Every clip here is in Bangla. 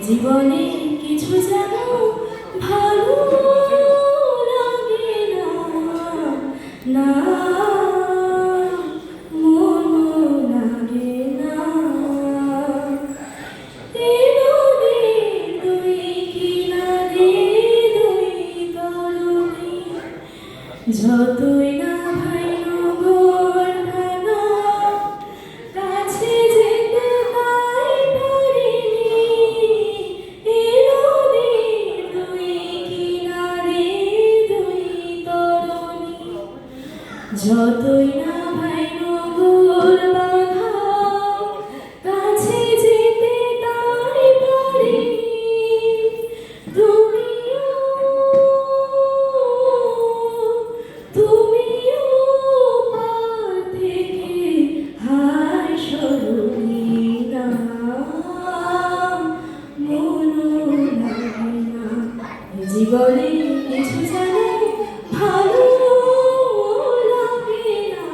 জীবনে কিছু যেন ভালো লাগে না, মন লাগে না। দুই কিনারে দুই তরুণী, যতই না ভাই নগর ভাঙা, কাছে যেতে তাই পারিনি। দুই কিনারে দুই তরুণী, যতই না ভাই নগর বাঁধা, কাছে যেতে তাই পারিনি। তুমিও পার থেকে হায় সরণি না, মন লাগে না। জীবনে কিছু যেন ভালো লাগে না,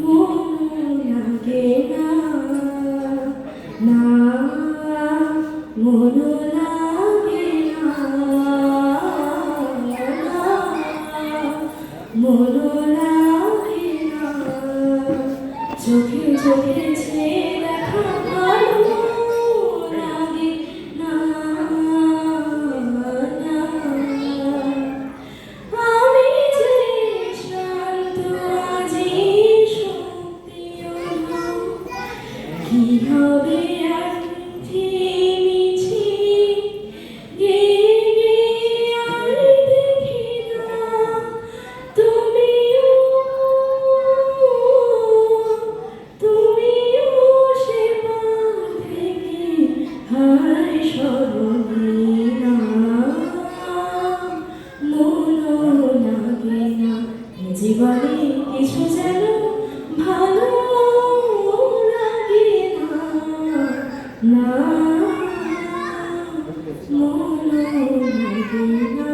মন লাগে না, মন লাগে না, মন লাগে না। চোখে চোখে চেয়ে দেখা ভালো লাগে না। আমি যে শান্ত আজি সত্যিও কি হবে আর মিছি গিয়ে আর দেখি না। তুমিও সে পার থেকে হায় সরণি না, মন লাগে না। জীবনে কিছু যেন ভালো লাগে না, মন লাগে না।